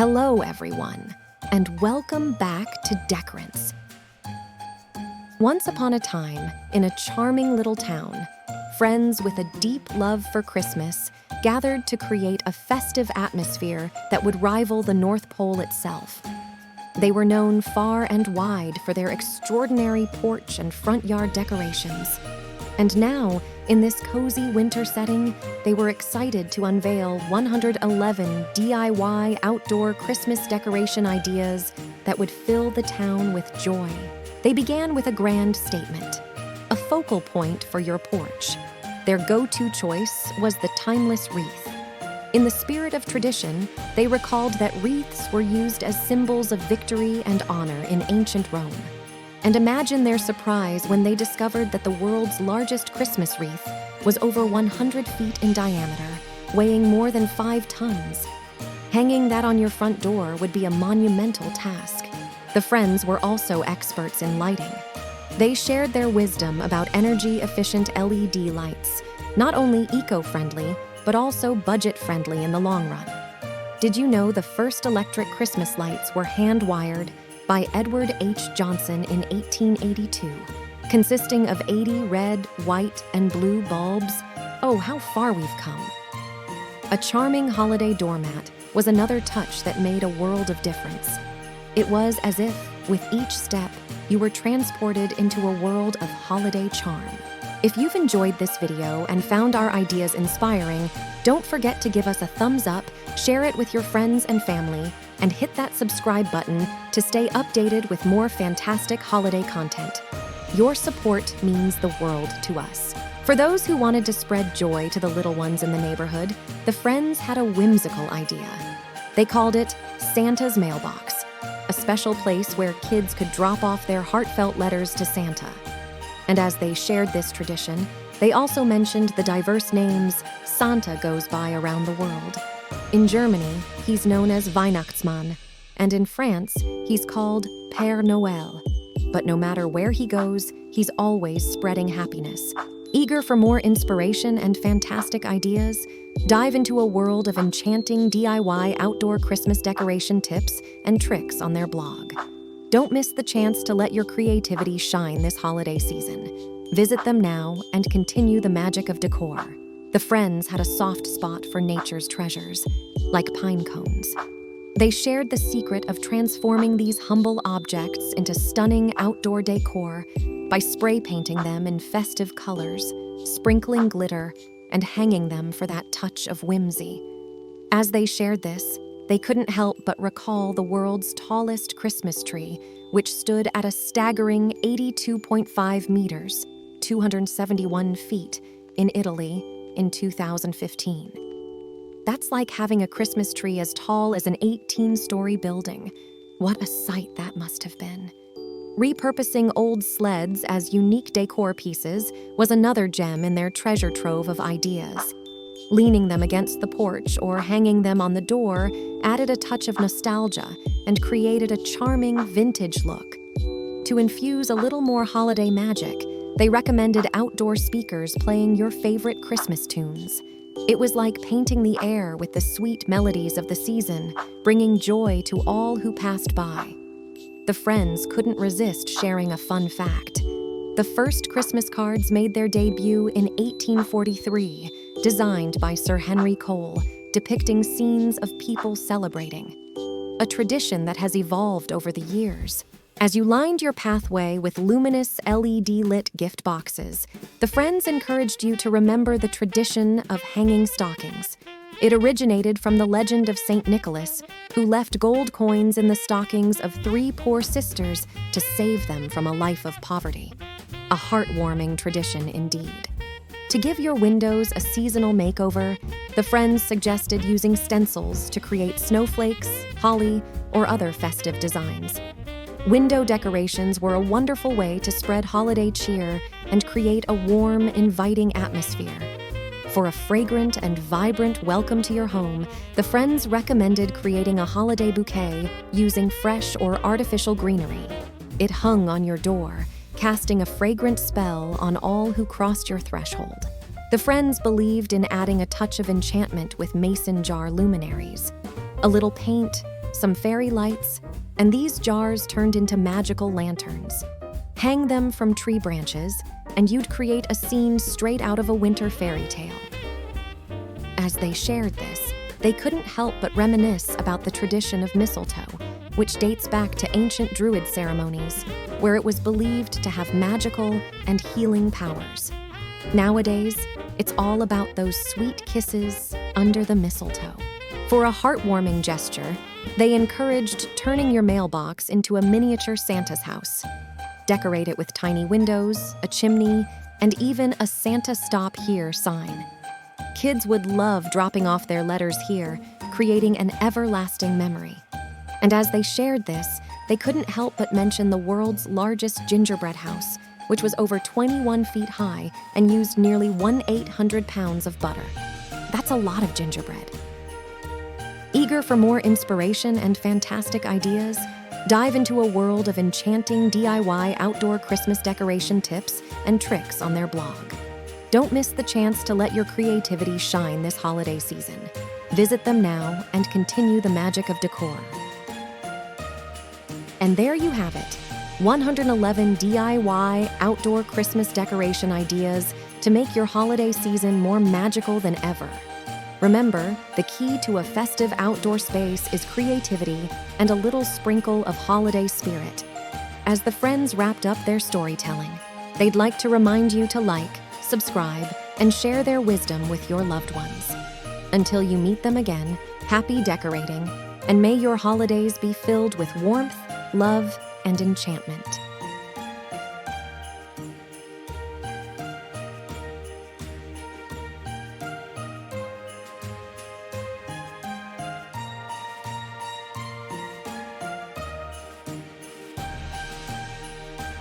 Hello, everyone, and welcome back to Decorance. Once upon a time, in a charming little town, friends with a deep love for Christmas gathered to create a festive atmosphere that would rival the North Pole itself. They were known far and wide for their extraordinary porch and front yard decorations. And now, in this cozy winter setting, they were excited to unveil 111 DIY outdoor Christmas decoration ideas that would fill the town with joy. They began with a grand statement, a focal point for your porch. Their go-to choice was the timeless wreath. In the spirit of tradition, they recalled that wreaths were used as symbols of victory and honor in ancient Rome. And imagine their surprise when they discovered that the world's largest Christmas wreath was over 100 feet in diameter, weighing more than 5 tons. Hanging that on your front door would be a monumental task. The friends were also experts in lighting. They shared their wisdom about energy-efficient LED lights, not only eco-friendly, but also budget-friendly in the long run. Did you know the first electric Christmas lights were hand-wired by Edward H. Johnson in 1882, consisting of 80 red, white, and blue bulbs? Oh, how far we've come. A charming holiday doormat was another touch that made a world of difference. It was as if, with each step, you were transported into a world of holiday charm. If you've enjoyed this video and found our ideas inspiring, don't forget to give us a thumbs up, share it with your friends and family, and hit that subscribe button to stay updated with more fantastic holiday content. Your support means the world to us. For those who wanted to spread joy to the little ones in the neighborhood, the friends had a whimsical idea. They called it Santa's Mailbox, a special place where kids could drop off their heartfelt letters to Santa. And as they shared this tradition, they also mentioned the diverse names Santa goes by around the world. In Germany, he's known as Weihnachtsmann, and in France, he's called Père Noël. But no matter where he goes, he's always spreading happiness. Eager for more inspiration and fantastic ideas? Dive into a world of enchanting DIY outdoor Christmas decoration tips and tricks on their blog. Don't miss the chance to let your creativity shine this holiday season. Visit them now and continue the magic of decor. The friends had a soft spot for nature's treasures, like pine cones. They shared the secret of transforming these humble objects into stunning outdoor decor by spray painting them in festive colors, sprinkling glitter, and hanging them for that touch of whimsy. As they shared this, they couldn't help but recall the world's tallest Christmas tree, which stood at a staggering 82.5 meters, 271 feet, in Italy in 2015. That's like having a Christmas tree as tall as an 18-story building. What a sight that must have been. Repurposing old sleds as unique decor pieces was another gem in their treasure trove of ideas. Leaning them against the porch or hanging them on the door added a touch of nostalgia and created a charming vintage look. To infuse a little more holiday magic, they recommended outdoor speakers playing your favorite Christmas tunes. It was like painting the air with the sweet melodies of the season, bringing joy to all who passed by. The friends couldn't resist sharing a fun fact. The first Christmas cards made their debut in 1843, designed by Sir Henry Cole, depicting scenes of people celebrating. A tradition that has evolved over the years. As you lined your pathway with luminous LED-lit gift boxes, the friends encouraged you to remember the tradition of hanging stockings. It originated from the legend of St. Nicholas, who left gold coins in the stockings of 3 poor sisters to save them from a life of poverty. A heartwarming tradition indeed. To give your windows a seasonal makeover, the friends suggested using stencils to create snowflakes, holly, or other festive designs. Window decorations were a wonderful way to spread holiday cheer and create a warm, inviting atmosphere. For a fragrant and vibrant welcome to your home, the friends recommended creating a holiday bouquet using fresh or artificial greenery. It hung on your door, casting a fragrant spell on all who crossed your threshold. The friends believed in adding a touch of enchantment with mason jar luminaries. A little paint, some fairy lights, and these jars turned into magical lanterns. Hang them from tree branches, and you'd create a scene straight out of a winter fairy tale. As they shared this, they couldn't help but reminisce about the tradition of mistletoe, which dates back to ancient Druid ceremonies, where it was believed to have magical and healing powers. Nowadays, it's all about those sweet kisses under the mistletoe. For a heartwarming gesture, they encouraged turning your mailbox into a miniature Santa's house. Decorate it with tiny windows, a chimney, and even a Santa Stop Here sign. Kids would love dropping off their letters here, creating an everlasting memory. And as they shared this, they couldn't help but mention the world's largest gingerbread house, which was over 21 feet high and used nearly 1/800 pounds of butter. That's a lot of gingerbread. Eager for more inspiration and fantastic ideas? Dive into a world of enchanting DIY outdoor Christmas decoration tips and tricks on their blog. Don't miss the chance to let your creativity shine this holiday season. Visit them now and continue the magic of decor. And there you have it, 111 DIY outdoor Christmas decoration ideas to make your holiday season more magical than ever. Remember, the key to a festive outdoor space is creativity and a little sprinkle of holiday spirit. As the friends wrapped up their storytelling, they'd like to remind you to like, subscribe, and share their wisdom with your loved ones. Until you meet them again, happy decorating, and may your holidays be filled with warmth, love, and enchantment.